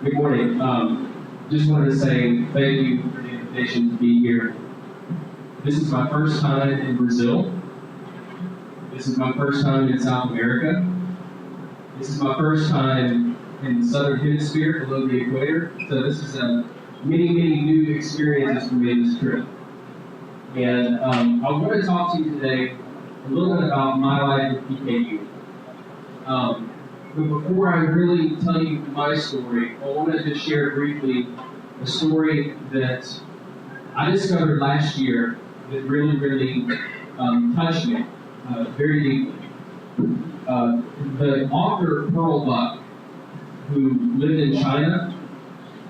Good morning. Just wanted to say thank you for the invitation to be here. This is my first time in Brazil. This is my first time in South America. This is my first time in the Southern Hemisphere below the equator. So this is many new experiences for me this trip. And I want to talk to you today a little bit about my life at PKU. But before I really tell you my story, I want to just share briefly a story that I discovered last year that really touched me very deeply. The author Pearl Buck, who lived in China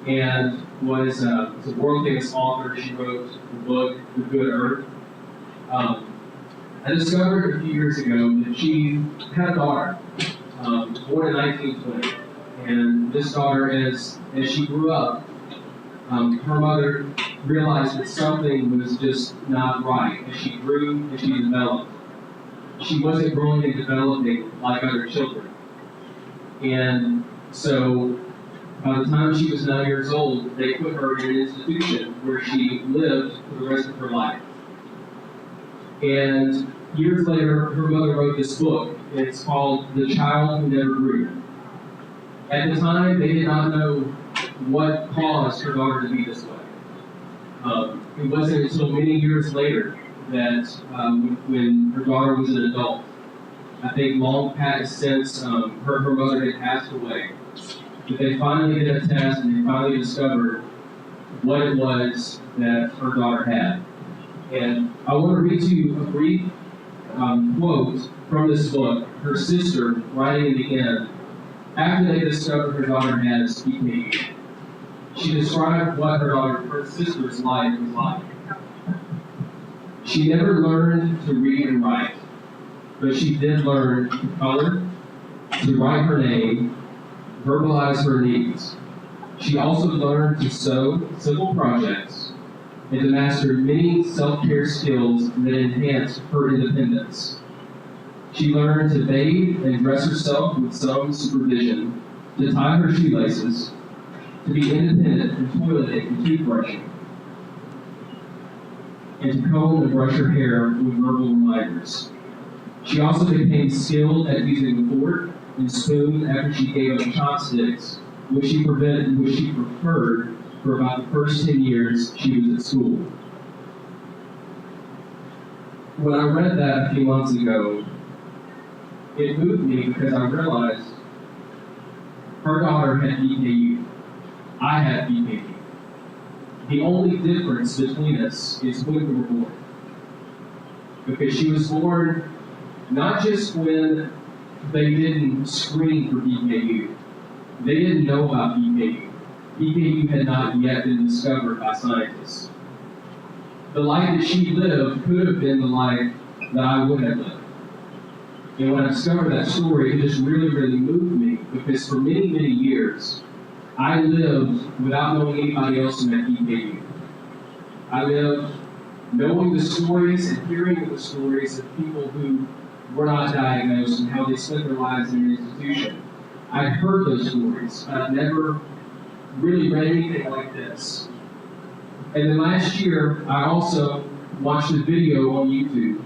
and was a world-famous author, she wrote the book The Good Earth. I discovered a few years ago that she had a daughter, born in 1920. And this daughter, as she grew up, her mother realized that something was just not right as she grew and she developed. She wasn't growing and developing like other children. And so by the time she was 9 years old, they put her in an institution where she lived for the rest of her life. And years later, her mother wrote this book. It's called The Child Who Never Grew. At the time, they did not know what caused her daughter to be this way. It wasn't until many years later that when her daughter was an adult, I think long past since her mother had passed away, that they finally did a test and they finally discovered what it was that her daughter had. And I want to read to you a brief quote from this book, her sister writing in the end, after they discovered her daughter had FEPE. She described what her sister's life was like. She never learned to read and write, but she did learn to color, to write her name, verbalize her needs. She also learned to sew simple projects and to master many self-care skills that enhanced her independence. She learned to bathe and dress herself with some supervision, to tie her shoelaces, to be independent in toileting and toothbrushing, and to comb and brush her hair with verbal reminders. She also became skilled at using a fork and spoon after she gave up chopsticks, which she preferred for about the first 10 years she was at school. When I read that a few months ago, it moved me because I realized her daughter had PKU. I had PKU. The only difference between us is when we were born. Because she was born not just when they didn't screen for PKU. They didn't know about PKU. PKU had not yet been discovered by scientists. The life that she lived could have been the life that I would have lived. And when I discovered that story, it just really moved me, because for many years, I lived without knowing anybody else who had PKU. I lived knowing the stories and hearing the stories of people who were not diagnosed and how they spent their lives in an institution. I'd heard those stories, but I'd never really read anything like this. And then last year, I also watched a video on YouTube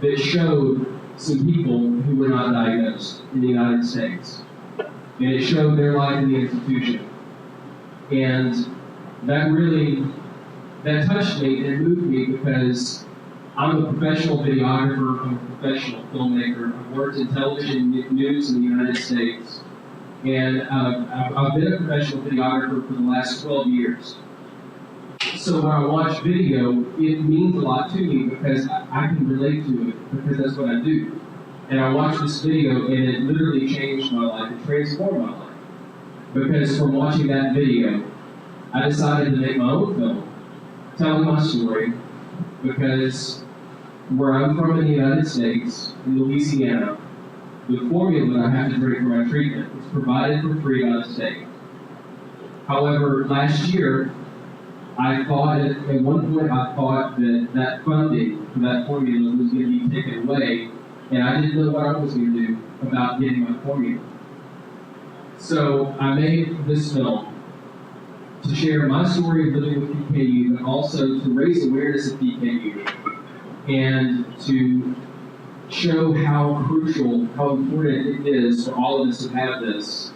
that showed some people who were not diagnosed in the United States. And it showed their life in the institution. And that touched me and moved me, because I'm a professional videographer, I'm a professional filmmaker. I've worked in television news in the United States. And I've been a professional videographer for the last 12 years. So when I watch video, it means a lot to me because I can relate to it, because that's what I do. And I watched this video and it literally changed my life, it transformed my life. Because from watching that video, I decided to make my own film, telling my story, because where I'm from in the United States, in Louisiana, the formula that I have to drink for my treatment is provided for free by the state. However, last year, at one point I thought that funding for that formula was going to be taken away, and I didn't know what I was going to do about getting my formula. So I made this film to share my story of living with PKU, but also to raise awareness of PKU and to show how crucial, how important it is for all of us to have this,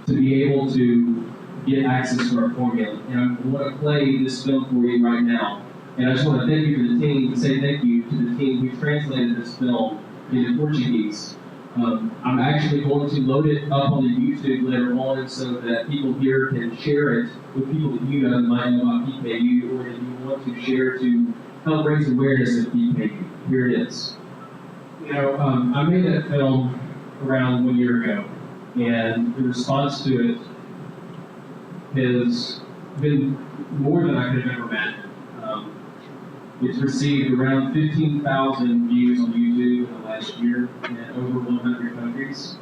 to be able to get access to our formula. And I want to play this film for you right now. And I just want to thank you to the team, say thank you to the team who translated this film into Portuguese. I'm actually going to load it up on the YouTube later on so that people here can share it with people that you know that might know about PKU, or if you want to share to help raise awareness of PKU. Here it is. You know, I made that film around 1 year ago, and the response to it has been more than I could have ever imagined. It's received around 15,000 views on YouTube in the last year in over 100 countries.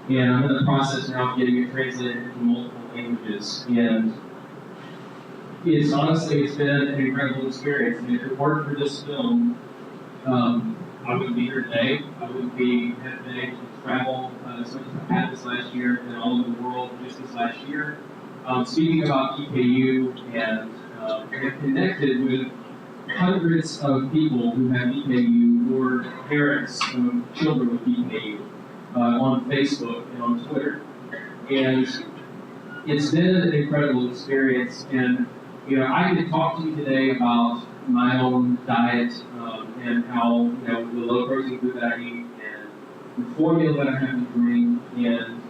And I'm in the process now of getting it translated into multiple languages. And it's been an incredible experience. And if it weren't for this film, I wouldn't be here today. I wouldn't have been able to travel as much as I had this last year and all over the world just this last year. Speaking about PKU and have connected with hundreds of people who have PKU or parents of children with PKU on Facebook and on Twitter. And it's been an incredible experience. And, you know, I could talk to you today about my own diet and how, you know, the low protein food that I eat and the formula that I have to drink and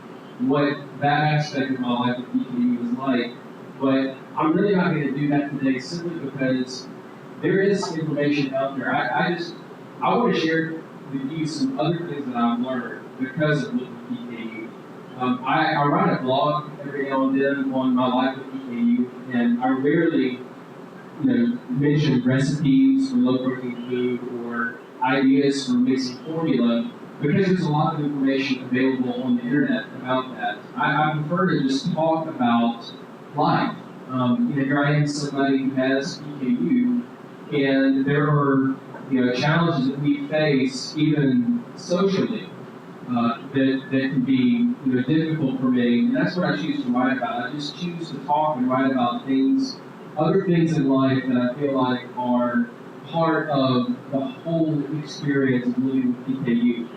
what that aspect of my life with PKU is like. But I'm really not going to do that today simply because there is information out there. I want to share with you some other things that I've learned because of living with PKU. I write a blog every now and then on my life with PKU, and I rarely, mention recipes for low protein food or ideas for mixing formula because there's a lot of information available on the internet about that. I prefer to just talk about life. Here I am, somebody who has PKU. And there are, challenges that we face, even socially, that can be, difficult for me. And that's what I choose to write about. I just choose to talk and write about things, other things in life that I feel like are part of the whole experience of living with PKU.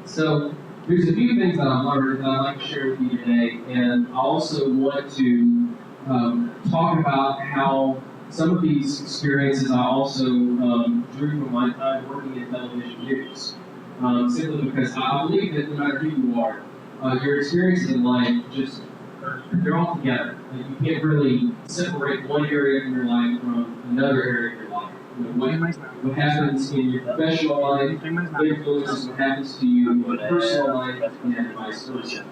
So there's a few things that I've learned that I'd like to share with you today. And I also want to talk about how some of these experiences I also drew from my time working in television news. Simply because I believe that no matter who you are, your experiences in life they're all together. You can't really separate one area of your life from another area of your life. What happens in your professional life influences what happens to you in your personal life and vice versa.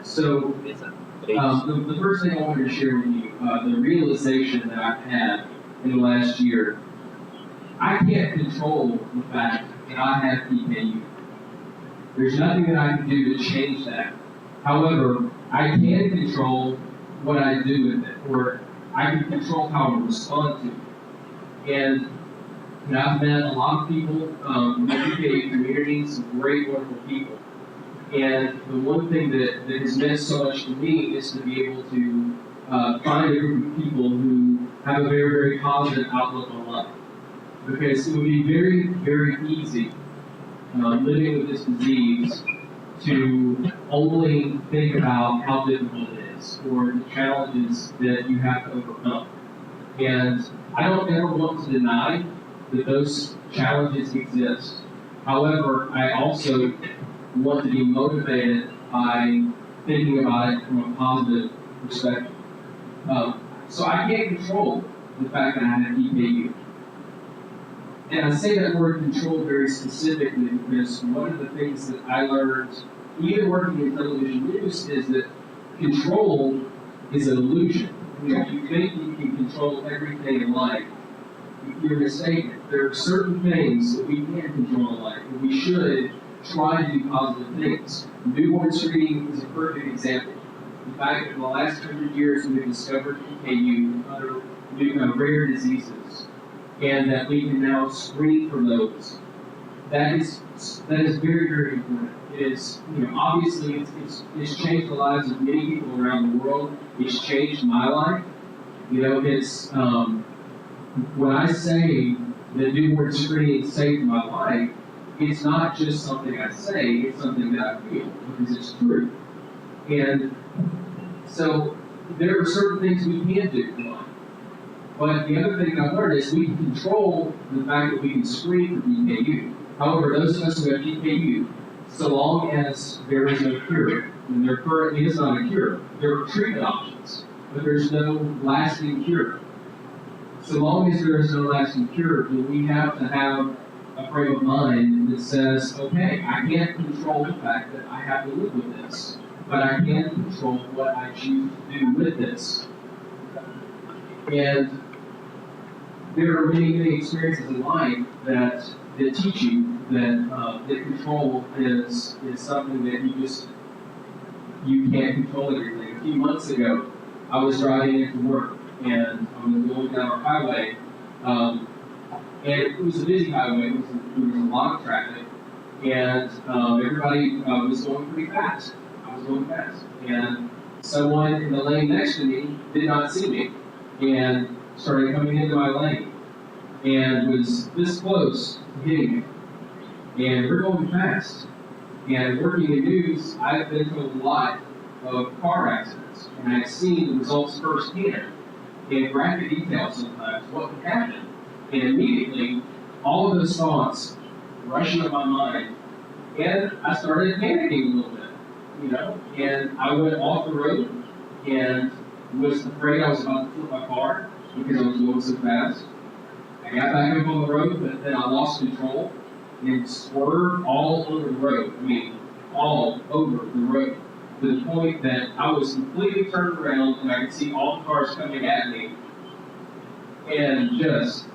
So the first thing I wanted to share with you, the realization that I've had in the last year, I can't control the fact that I have PKU. There's nothing that I can do to change that. However, I can control what I do with it, or I can control how I respond to it. And I've met a lot of people in the PKU community, some great, wonderful people. And the one thing that has meant so much to me is to be able to find a group of people who have a very, very positive outlook on life. Because it would be very, very easy living with this disease to only think about how difficult it is or the challenges that you have to overcome. And I don't ever want to deny that those challenges exist. However, I also want to be motivated by thinking about it from a positive perspective. So I can't control the fact that I have PKU. And I say that word control very specifically because one of the things that I learned, even working in television news, is that control is an illusion. If you think you can control everything in life, you're mistaken. There are certain things that we can control in life, and we should try to do positive things. Newborn screening is a perfect example. In fact, in the last 100 years, we've discovered PKU and other rare diseases, and that we can now screen for those. That is very, very important. is, obviously it's changed the lives of many people around the world. It's changed my life. It's, when I say that newborn screening saved my life, it's not just something I say, it's something that I feel, because it's true. And so there are certain things we can do in life. But the other thing that I've learned is we can control the fact that we can screen for DKU. However, those of us who have DKU, so long as there is no cure, and there currently is not a cure, there are treatment options, but there's no lasting cure. So long as there is no lasting cure, then we have to have a frame of mind that says, okay, I can't control the fact that I have to live with this, but I can control what I choose to do with this. And there are many, many experiences in life that teach you that control is something that you can't control everything. A few months ago, I was driving into work, and I was going down a highway, and it was a busy highway. There was a lot of traffic, and everybody was going pretty fast. I was going fast, and someone in the lane next to me did not see me, and started coming into my lane, and was this close to hitting me. And we're going fast. And working in news, I've been to a lot of car accidents, and I've seen the results firsthand in graphic detail sometimes what could happen. And immediately, all of those thoughts rush into my mind, and I started panicking a little bit, and I went off the road and was afraid I was about to flip my car because I was going so fast. I got back up on the road, but then I lost control and swerved all over the road. I mean, all over the road. To the point that I was completely turned around and I could see all the cars coming at me. And just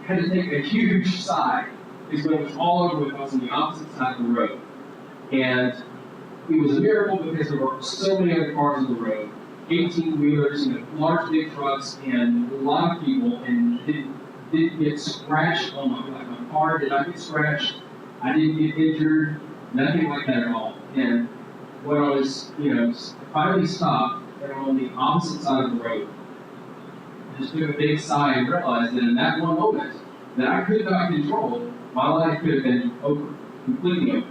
had to take a huge sigh because when it was all over with, I was on the opposite side of the road. And it was a miracle because there were so many other cars on the road. 18-wheelers, large big trucks, and a lot of people, and didn't get scratched on my car did not get scratched. I didn't get injured, nothing like that at all. And when I was, finally stopped, and I'm on the opposite side of the road, I just took a big sigh and realized that in that one moment that I could not control, my life could have been over, completely over.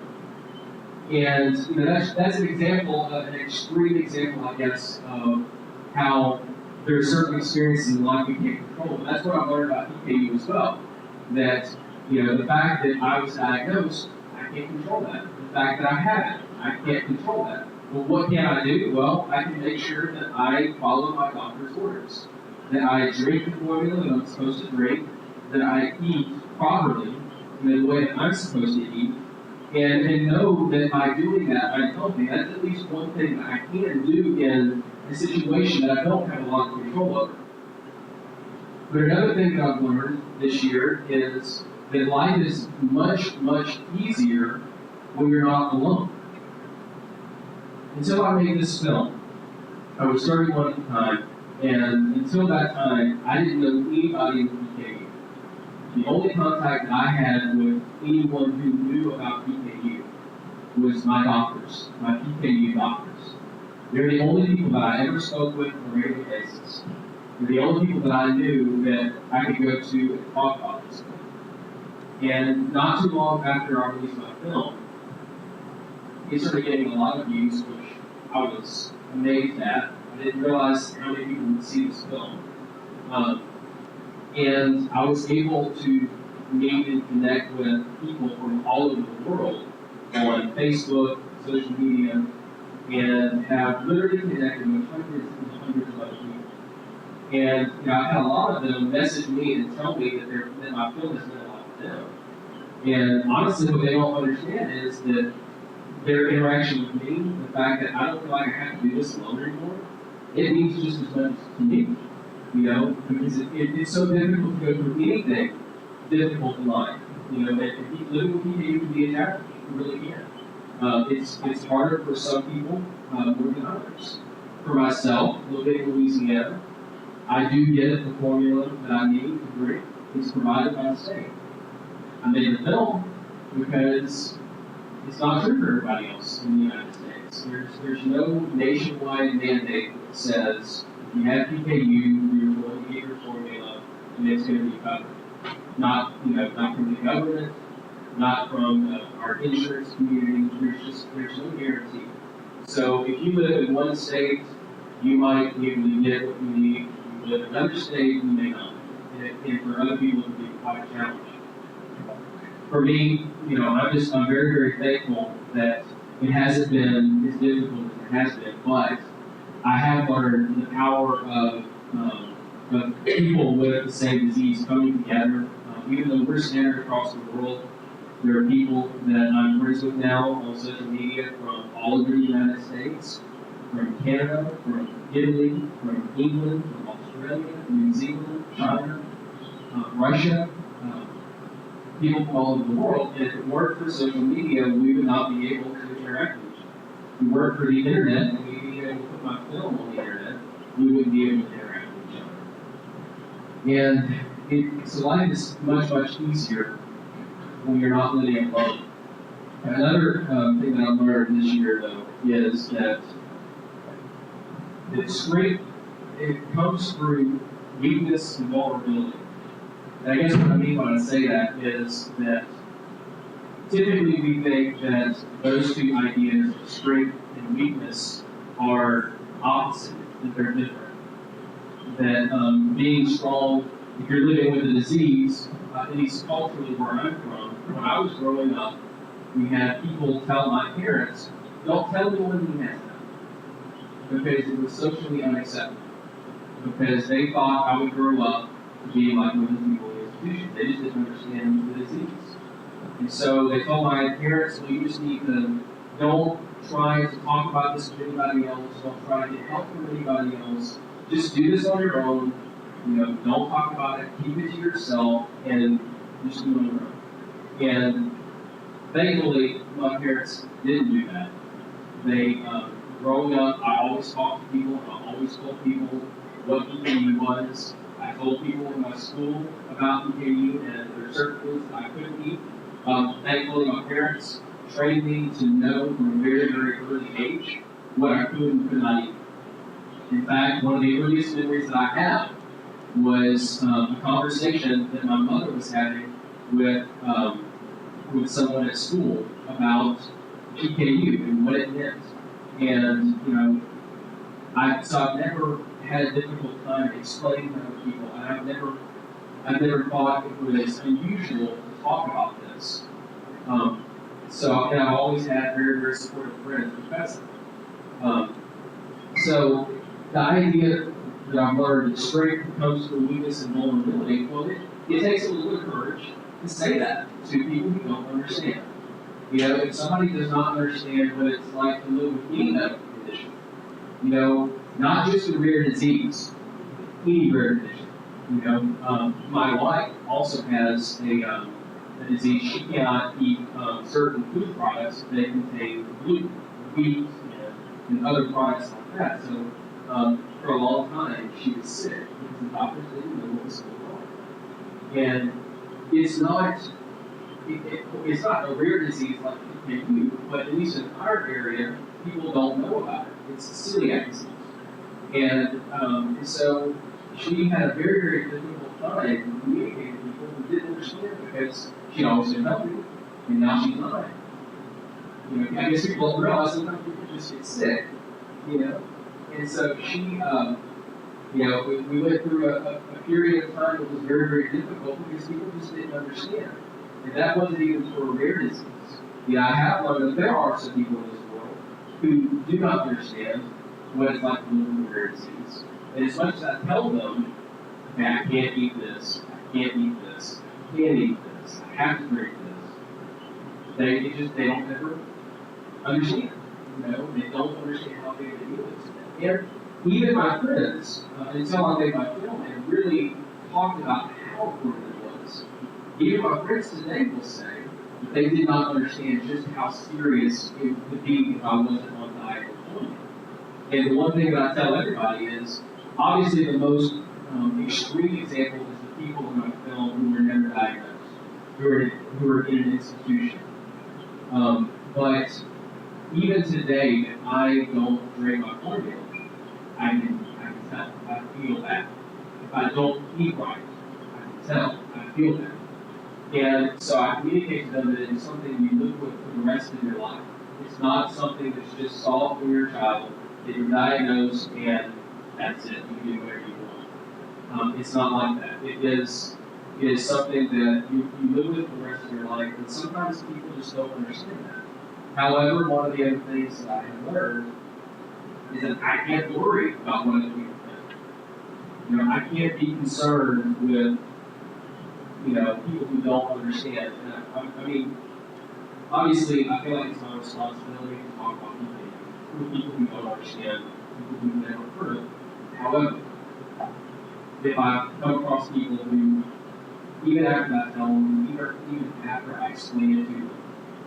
And that's an example, an extreme example, I guess, of how there are certain experiences in life we can't control. And that's what I've learned about DKU as well. That, the fact that I was diagnosed, I can't control that. The fact that I have it, I can't control that. Well, what can I do? Well, I can make sure that I follow my doctor's orders. That I drink the formula that I'm supposed to drink. That I eat properly in the way that I'm supposed to eat. And know that by doing that, I'm healthy. That's at least one thing that I can do in a situation that I don't have a lot of control over. But another thing that I've learned this year is that life is much, much easier when you're not alone. Until I made this film, I was 31 at the time, and until that time, I didn't know anybody with DKU. The only contact that I had with anyone who knew about PKU was my doctors, my PKU doctors. They're the only people that I ever spoke with on a regular basis. They're the only people that I knew that I could go to and talk about this with. And not too long after I released my film, it started getting a lot of views, which I was amazed at. I didn't realize how many people would see this film. And I was able to meet and connect with people from all over the world on Facebook, social media, and have literally connected with hundreds and hundreds of other people. And I've had a lot of them message me and tell me that my film has meant a lot to them. And honestly, what they don't understand is that their interaction with me, the fact that I don't feel like I have to do this alone anymore, it means just as much to me. Because it's so difficult to go through anything difficult in life. Living with PKU can be a challenge. It really can. It's harder for some people more than others. For myself, living in Louisiana, I do get the formula that I need to drink. It's provided by the state. I made the film because it's not true for everybody else in the United States. There's no nationwide mandate that says if you have PKU, you're going to get your formula and it's going to be covered. Not from the government, not from our insurance community. There's no guarantee. So if you live in one state, you might be able to get what you need. If you live in another state, you may not. And for other people, it can be quite a challenge. For me, I'm very, very thankful that it hasn't been as difficult as it has been, but I have learned the power of people with the same disease coming together. Even though we're scattered across the world, there are people that I'm friends with now on social media from all over the United States, from Canada, from Italy, from England, from Australia, New Zealand, China, Russia, people from all over the world. And if it weren't for social media, we would not be able to interact with each other. If it weren't for the internet, and we'd be able to put my film on the internet, we wouldn't be able to interact with each other. And so life is much, much easier when you're not living alone. Another thing that I've learned this year, though, is that strength, it comes through weakness and vulnerability. And I guess what I mean when I say that is that typically we think that those two ideas, strength and weakness, are opposite, that they're different. That being strong, if you're living with a disease, at least culturally where I'm from, when I was growing up, we had people tell my parents, don't tell anyone he has that, because it was socially unacceptable. Because they thought I would grow up being like one of the people in the institution. They just didn't understand the disease. And so they told my parents, well, you just need to, don't try to talk about this with anybody else, don't try to get help from anybody else, just do this on your own. Don't talk about it, keep it to yourself, and just do it on your own. And thankfully, my parents didn't do that. They, growing up, I always talked to people, and I always told people what PKU was. I told people in my school about PKU, and there are certain foods that I couldn't eat. Thankfully, my parents trained me to know from a very, very early age what I could and could not eat. In fact, one of the earliest memories that I have was a conversation that my mother was having with someone at school about PKU and what it meant. And I've never had a difficult time explaining to other people, and I've never thought it was unusual to talk about this. And I've always had very, very supportive friends because of it. So the idea that I've learned that strength comes from weakness and vulnerability, well, it takes a little bit of courage to say that to people who don't understand. If somebody does not understand what it's like to live with any medical condition, not just a rare disease, any rare condition. My wife also has a disease. She cannot eat certain food products that contain gluten, wheat, and other products like that. So for a long time, she was sick because the doctors didn't know what was going on. And it's not a rare disease like PKU, but at least in our area, people don't know about it. It's a celiac disease. And so she had a very, very difficult time communicating with people who didn't understand because she'd always been healthy, and now she's not. I guess people don't realize sometimes people just get sick, And so she, we went through a period of time that was very, very difficult because people just didn't understand. And that wasn't even for a rare disease. I have learned that there are some people in this world who do not understand what it's like to live with a rare disease. And as much as I tell them, okay, I can't eat this, I can't eat this, I can't eat this, I have to drink this, they don't ever understand. They don't understand how big a deal it is. And even my friends, until I made my film and really talked about how important it was, even my friends today will say that they did not understand just how serious it would be if I wasn't on diet or formula. And the one thing that I tell everybody is, obviously the most extreme example is the people in my film who were never diagnosed, who were in an institution. But even today, if I don't drink my formula, I can tell. I feel that. If I don't eat right, I can tell. I feel that. And so I communicate to them that it is something you live with for the rest of your life. It's not something that's just solved for your child, that you're diagnosed and that's it. You can do whatever you want. It's not like that. It is something that you live with for the rest of your life, and sometimes people just don't understand that. However, one of the other things that I have learned is that I can't worry about what other people think. You know, I can't be concerned with, you know, people who don't understand. And I mean, obviously, I feel like it's my responsibility to talk about people who don't understand, people who've never heard of it. However, if I come across people who, even after I tell them, even after I explain it to them,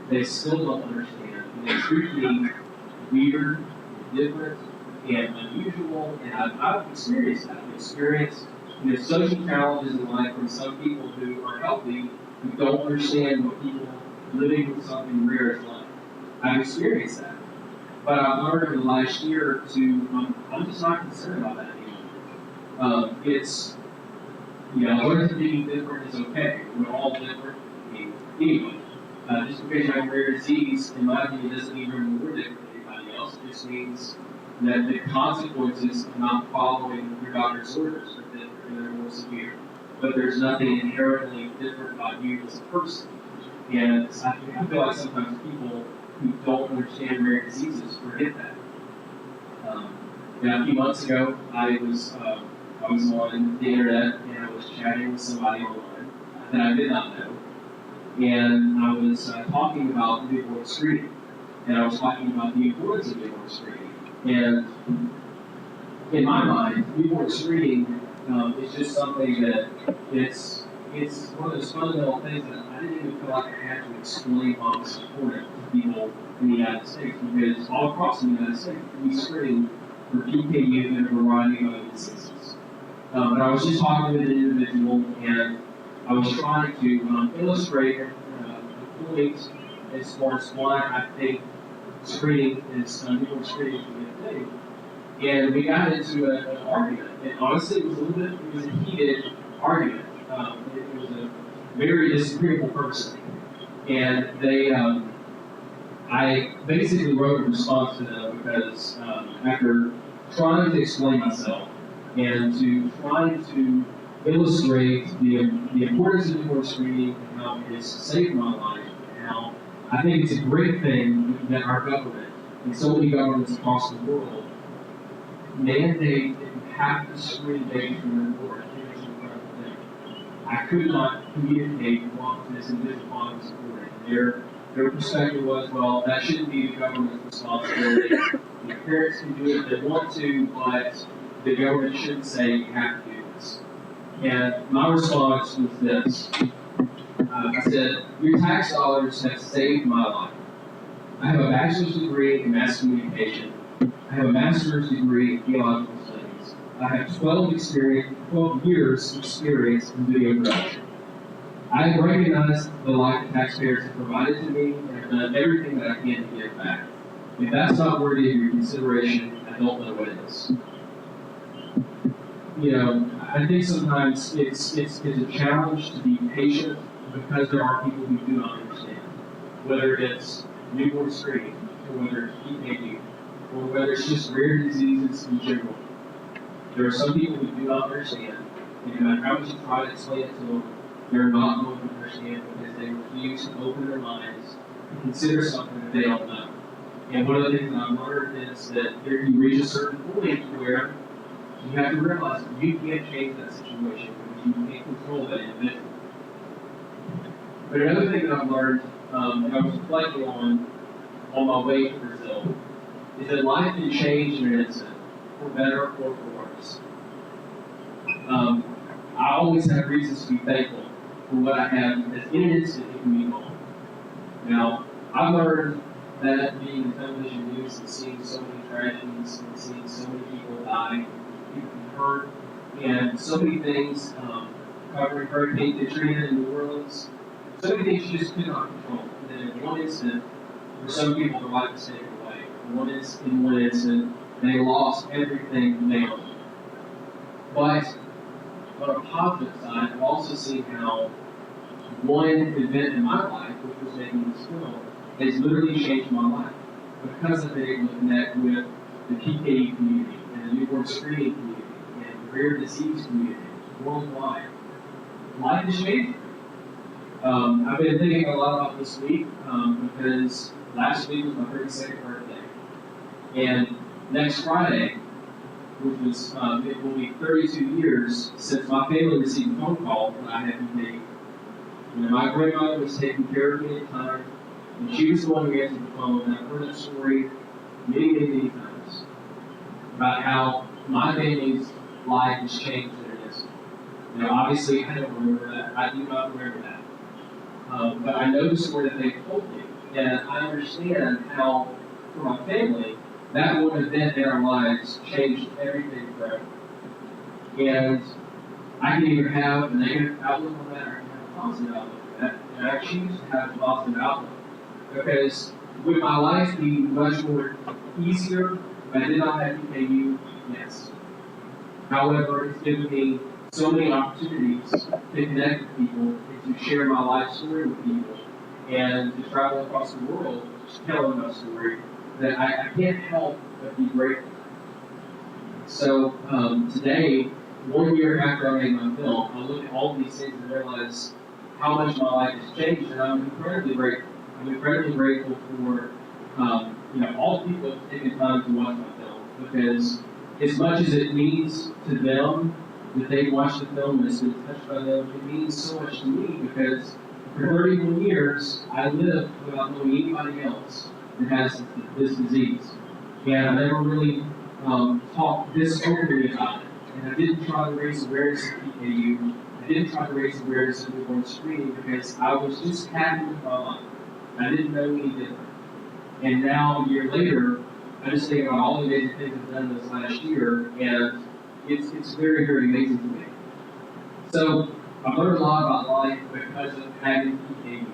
they still don't understand, and they treat me weird, different, and unusual, and I've experienced that. I've experienced, you know, social challenges in life from some people who are healthy, who don't understand what people living with something rare is like. I've experienced that. But I've learned over the last year or two, I'm just not concerned about that anymore. It's, you know, learning to be different is okay. We're all different. I mean, anyway, just because you have a rare disease, in my opinion, doesn't mean you're more different than anybody else. It just means that the consequences of not following your doctor's orders are different and they're more severe. But there's nothing inherently different about you as a person. And I feel like sometimes people who don't understand rare diseases forget that. A few months ago, I was on the internet and I was chatting with somebody online that I did not know, and I was talking about newborn screening, and I was talking about the importance of newborn screening. And in my mind, newborn screening is just something that it's one of those fundamental things that I didn't even feel like I had to explain why it was important to people in the United States, because all across the United States, we screen for PKU and a variety of other diseases. But I was just talking with an individual, and I was trying to illustrate a point as far as why I think screening is newborn screening is a good thing. And we got into an argument, and honestly, it was a heated argument. It was a very disagreeable person, and I basically wrote a response to them because after trying to explain myself and trying to illustrate the importance of newborn screening and how it has saved my life, and how I think it's a great thing that our government and so many governments across the world mandate that you have to screen babies when they're born. I think it's an incredible thing. I could not communicate what this individual was supporting. Their perspective was, well, that shouldn't be the government's responsibility. The parents can do it if they want to, but the government shouldn't say you have to do this. And my response was this. I said, your tax dollars have saved my life. I have a bachelor's degree in mass communication. I have a master's degree in theological studies. I have 12 years experience in video production. I have recognized the life the taxpayers have provided to me and have done everything that I can to give back. If that's not worthy of your consideration, I don't know what is. You know, I think sometimes it's a challenge to be patient because there are people who do not understand. Whether it's newborn screening, or whether it's PKU, or whether it's just rare diseases in general. There are some people who do not understand, and no matter how much you try to explain it to them, they're not going to understand because they refuse to open their minds and consider something that they don't know. And one of the things that I've learned is that you reach a certain point where you have to realize that you can't change that situation because you can't control that individual. But another thing that I've learned, and I was reflecting on my way to Brazil, is that life can change in an instant, for better or for worse. I always have reasons to be thankful for what I have, because in an instant it can be gone. Now, I've learned that being in television news and seeing so many tragedies and seeing so many people die, people hurt, and so many things covering Hurricane Katrina in New Orleans, so many things you just could not control. And then in one instant, For some people, their life is taken away. In one instant, they lost everything they owned. But on a positive side, I've also seen how one event in my life, which was making this film, has literally changed my life. Because I've been able to connect with the PKU community and the newborn screening community and the rare disease community worldwide. Life is changing. I've been thinking a lot about this week because last week was my 32nd birthday. And next Friday, which was, it will be 32 years since my family received a phone call that I had PKU. My grandmother was taking care of me at the time, and she was the one who answered the phone, and I've heard that story many times about how my family's life has changed in an instant. Obviously, I don't remember that. I do not remember that. But I know the story that they told me, and I understand how, for my family, that one event in our lives changed everything forever. And I can either have a negative outlook on that, or I can have a positive outlook on that. And I choose to have a positive outlook. Because would my life be much more easier if I did not have PKU? Yes. However, it's given me so many opportunities to connect with people and to share my life story with people and to travel across the world telling my story that I can't help but be grateful. So today, 1 year after I made my film, I look at all these things and realize how much my life has changed, and I'm incredibly grateful. I'm incredibly grateful for all the people that have taken time to watch my film, because as much as it means to them that they watched the film and it's been touched by them, it means so much to me because for 31 years I lived without knowing anybody else that has this disease. And I never really talked this openly about it. And I didn't try to raise awareness of PKU. I didn't try to raise awareness of newborn screening because I was just happy with my life. I didn't know any different. And now, a year later, I just think about all the amazing things I've done this last year, and it's very amazing to me. So, I've learned a lot about life because of having PKU.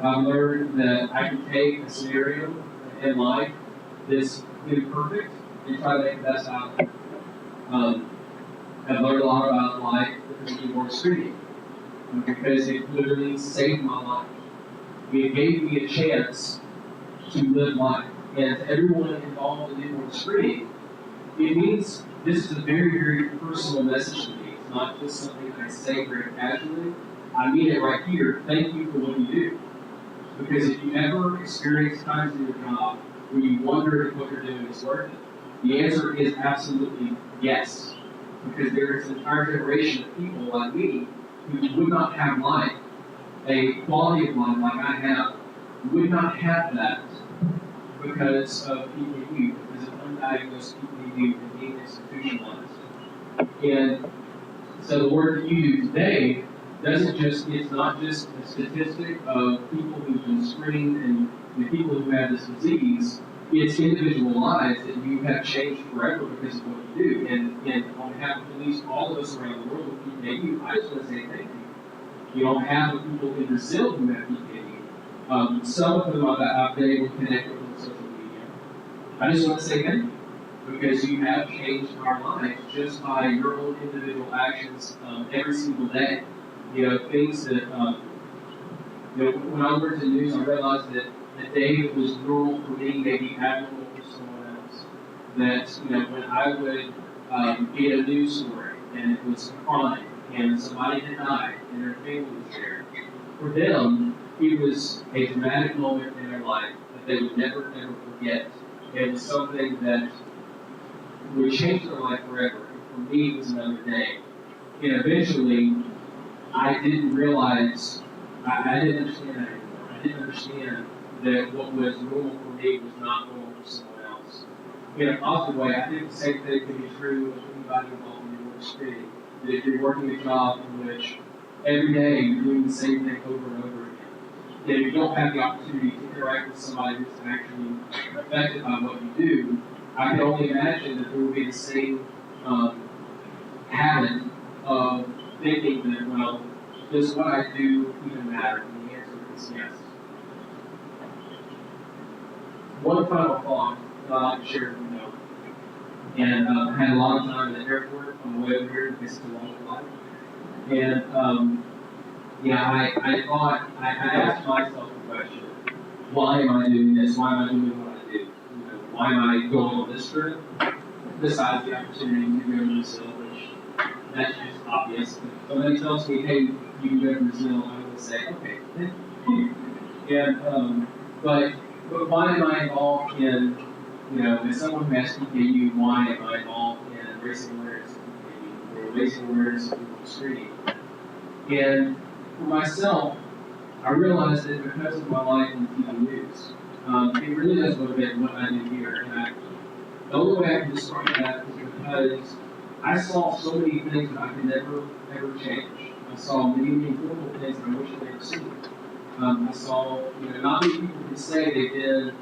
I've learned that I can take a scenario in life that's imperfect and try to make the best out of it. I've learned a lot about life because of newborn screening, because it literally saved my life. It gave me a chance to live life. And to everyone involved in newborn screening, it means this is a very personal message to me. It's not just something I say very casually. I mean it right here. Thank you for what you do. Because if you ever experience times in your job where you wonder if what you're doing is worth it, the answer is absolutely yes. Because there is an entire generation of people like me who would not have life, a quality of life like I have, would not have that because of PKU, because of undiagnosed PKU and being institutionalized. And so the work that you do today it's not just a statistic of people who've been screened and the people who have this disease, it's individual lives that you have changed forever because of what you do. And on behalf of at least all of us around the world with PKU, I just want to say thank you. On behalf of people in Brazil who have PKU, some of them I've been able to connect with on social media. I just want to say thank you, because you have changed our lives just by your own individual actions every single day. Things that, when I worked in news, I realized that a day that was normal for me may be abnormal for someone else. That, when I would get a news story and it was a crime and somebody had died and their family was there, for them, it was a dramatic moment in their life that they would never forget. It was something that would change their life forever. And for me, it was another day. And eventually, I didn't realize, I didn't understand that anymore. I didn't understand that what was normal for me was not normal for someone else. In a positive way, I think the same thing can be true of anybody involved in newborn screening. That if you're working a job in which every day you're doing the same thing over and over again, that if you don't have the opportunity to interact with somebody who's actually affected by what you do, I can only imagine that there will be the same habit of thinking that, well, does what I do even matter? And the answer is yes. one final thought that I'd like to share with you now. And I had a lot of time in the airport on the way over here because it's a long flight. And I thought, I asked myself the question, why am I doing this? Why am I doing what I do? Why am I going on this trip? Besides the opportunity to go to Brazil, which that's just obvious. If somebody tells me, hey, you can go to Brazil, I would say, okay, thank you. And, but why am I involved in, as someone who has PKU, why am I involved in raising awareness of PKU, or raising awareness of people screening? And for myself, I realized that because of my life in TV news, it really does motivate what I do here. And the only way I can describe that is because I saw so many things that I could never, ever change. I saw many horrible things that I wish I'd never seen. I saw, not many people could say they've been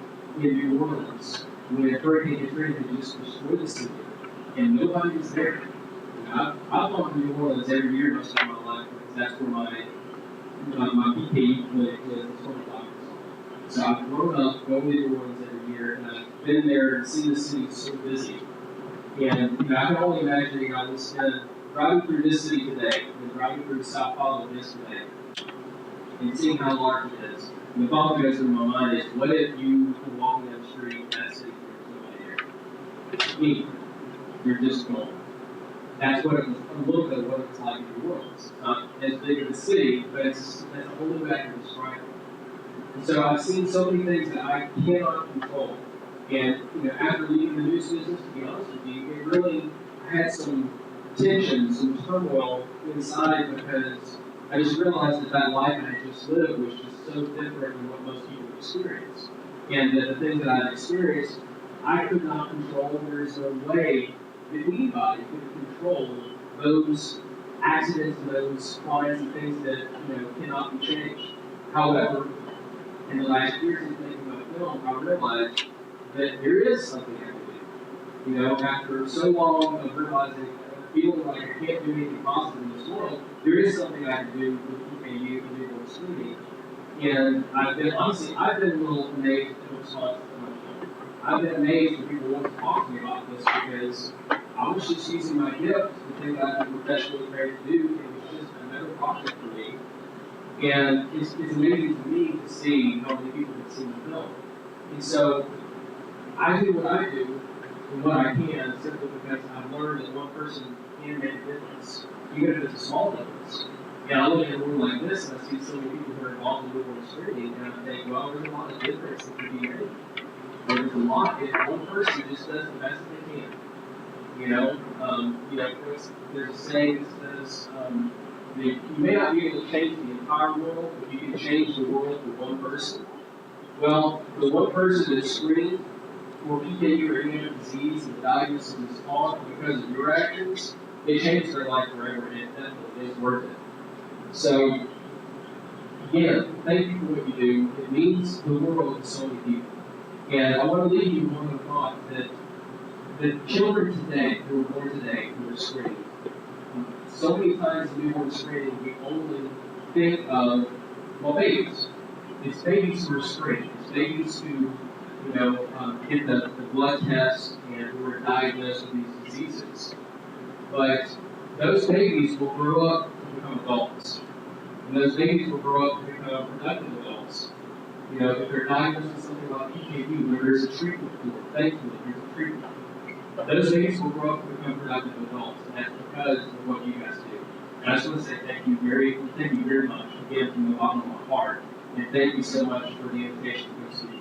in New Orleans when Hurricane Katrina had just destroyed the city, and nobody was there. I've gone to New Orleans every year most of my life because that's where my PKU clinic is. That's where my doctor's are. So I've grown up going to New Orleans every year, and I've been there and seen the city so busy. And I can only imagine I would spend driving through this city today, and driving through Sao Paulo yesterday, and seeing how large it is. And the thought that goes through my mind is, what if you were walking down the street in that city and there's nobody there? Me. You're just gone. That's what it was, a little bit of what it's like in New Orleans. It's not as big of a city, but that's the only way I can describe it. And so I've seen so many things that I cannot control. And after leaving the news business, to be honest with you, it really had some tension, some turmoil inside because I just realized that life I had just lived was just so different than what most people experience. And that the things that I've experienced, I could not control. There is no way that anybody could control those accidents and those fires and things that cannot be changed. However, in the last years of making my film, I realized that there is something I can do. After so long of realizing, feeling like I can't do anything positive in this world, there is something I can do with PKU and people screening. And I've been a little amazed at the response to my film. I've been amazed when people want to talk to me about this because I was just using my gift, the thing that I've been professionally trained to do, and it was just another project for me. And it's amazing to me to see how many people can see the film. And so I do what I do and what I can simply because I've learned that one person can make a difference, even if it's a small difference. And I look at a room like this and I see so many people who are involved in newborn screening, and I think, well, there's a lot of difference that can be made. There's a lot if one person just does the best they can. There's a saying that says, you may not be able to change the entire world, but you can change the world for one person. Well, the one person that's screened for PKU or any other disease and the diagnosis is on because of your actions, it changes their life forever, and it definitely is worth it. So, again, thank you for what you do. It means the world to so many people. And I want to leave you with one thought that the children today, who are born today, who are screened, so many times in newborn screening, we only think of, babies. It's babies who are screened. It's babies who, get the blood test and who are diagnosed with these diseases. But those babies will grow up to become adults. And those babies will grow up to become productive adults. If they're diagnosed with something like PKU, where there's a treatment for it, thankfully, there's a treatment. Those babies will grow up to become productive adults, and that's because of what you guys do. And I just want to say thank you very much, again, from the bottom of my heart, and thank you so much for the invitation to come see you.